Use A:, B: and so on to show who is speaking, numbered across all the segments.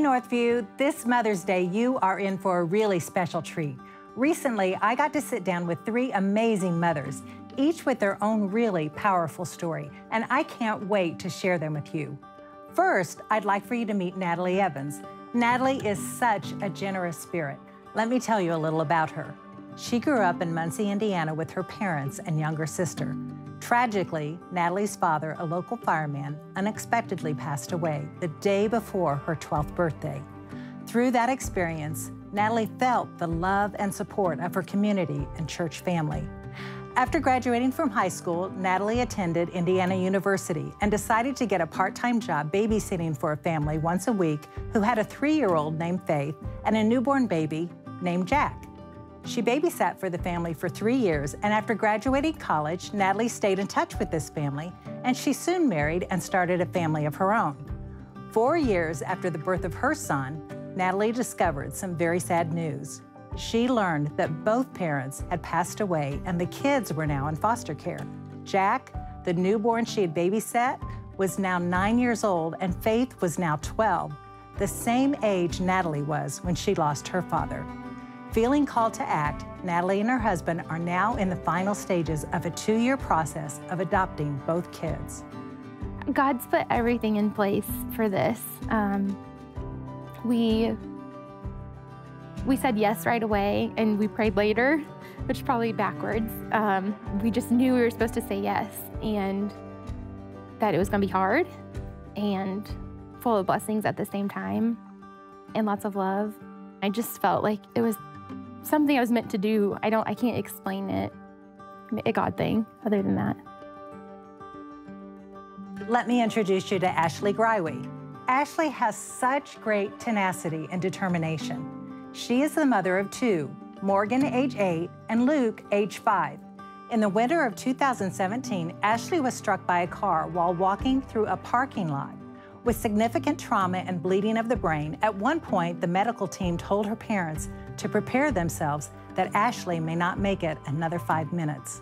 A: Northview, this Mother's Day, you are in for a really special treat. Recently, I got to sit down with 3 amazing mothers, each with their own really powerful story, and I can't wait to share them with you. First, I'd like for you to meet Natalie Evans. Natalie is such a generous spirit. Let me tell you a little about her. She grew up in Muncie, Indiana with her parents and younger sister. Tragically, Natalie's father, a local fireman, unexpectedly passed away the day before her 12th birthday. Through that experience, Natalie felt the love and support of her community and church family. After graduating from high school, Natalie attended Indiana University and decided to get a part-time job babysitting for a family once a week who had a 3-year-old named Faith and a newborn baby named Jack. She babysat for the family for 3 years, and after graduating college, Natalie stayed in touch with this family, and she soon married and started a family of her own. 4 years after the birth of her son, Natalie discovered some very sad news. She learned that both parents had passed away and the kids were now in foster care. Jack, the newborn she had babysat, was now 9 years old, and Faith was now 12, the same age Natalie was when she lost her father. Feeling called to act, Natalie and her husband are now in the final stages of a 2-year process of adopting both kids.
B: God's put everything in place for this. We said yes right away, and we prayed later, which is probably backwards. We just knew we were supposed to say yes, and that it was gonna be hard and full of blessings at the same time, and lots of love. I just felt like it was something I was meant to do. I can't explain it, a God thing, other than that.
A: Let me introduce you to Ashley Greiwe. Ashley has such great tenacity and determination. She is the mother of 2, Morgan, age 8, and Luke, age 5. In the winter of 2017, Ashley was struck by a car while walking through a parking lot. With significant trauma and bleeding of the brain, at one point, the medical team told her parents to prepare themselves that Ashley may not make it another 5 minutes.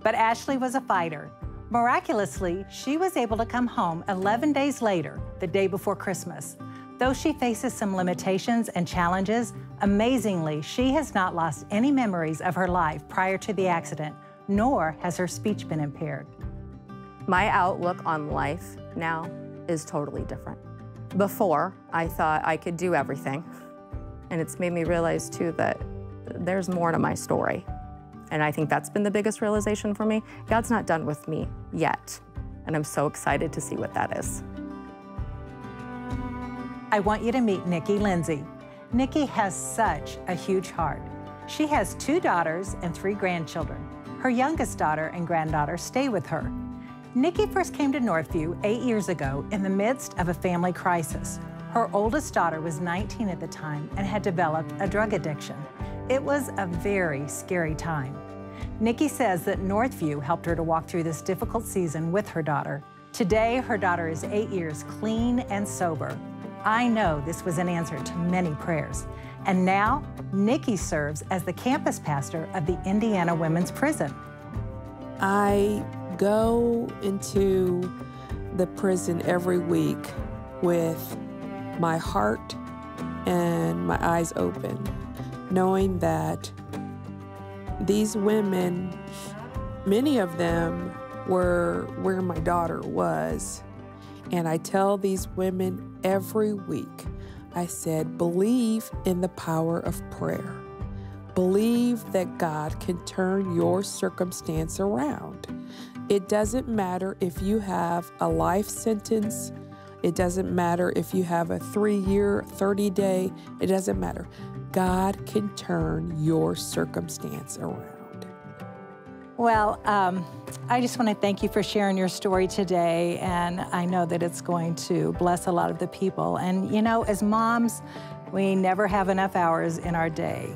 A: But Ashley was a fighter. Miraculously, she was able to come home 11 days later, the day before Christmas. Though she faces some limitations and challenges, amazingly, she has not lost any memories of her life prior to the accident, nor has her speech been impaired.
C: My outlook on life now is totally different. Before, I thought I could do everything, and it's made me realize too that there's more to my story. And I think that's been the biggest realization for me. God's not done with me yet, and I'm so excited to see what that is.
A: I want you to meet Nikki Lindsay. Nikki has such a huge heart. She has 2 daughters and 3 grandchildren. Her youngest daughter and granddaughter stay with her. Nikki first came to Northview 8 years ago in the midst of a family crisis. Her oldest daughter was 19 at the time and had developed a drug addiction. It was a very scary time. Nikki says that Northview helped her to walk through this difficult season with her daughter. Today, her daughter is 8 years clean and sober. I know this was an answer to many prayers. And now, Nikki serves as the campus pastor of the Indiana Women's Prison.
D: I go into the prison every week with my heart and my eyes open, knowing that these women, many of them were where my daughter was. And I tell these women every week, I said, believe in the power of prayer. Believe that God can turn your circumstance around. It doesn't matter if you have a life sentence. It doesn't matter if you have a 3-year, 30-day. It doesn't matter. God can turn your circumstance around.
A: Well, I just want to thank you for sharing your story today, and I know that it's going to bless a lot of the people. And you know, as moms, we never have enough hours in our day.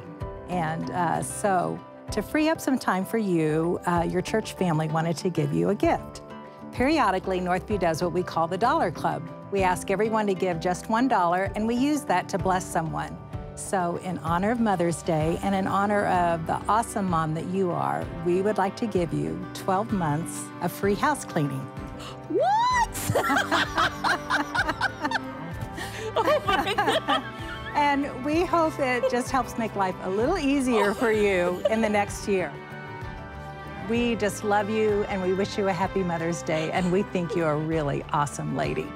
A: And so to free up some time for you, your church family wanted to give you a gift. Periodically, Northview does what we call the Dollar Club. We ask everyone to give just $1, and we use that to bless someone. So in honor of Mother's Day and in honor of the awesome mom that you are, we would like to give you 12 months of free house cleaning.
D: What? Oh my
A: And we hope it just helps make life a little easier for you in the next year. We just love you, and we wish you a happy Mother's Day, and we think you're a really awesome lady.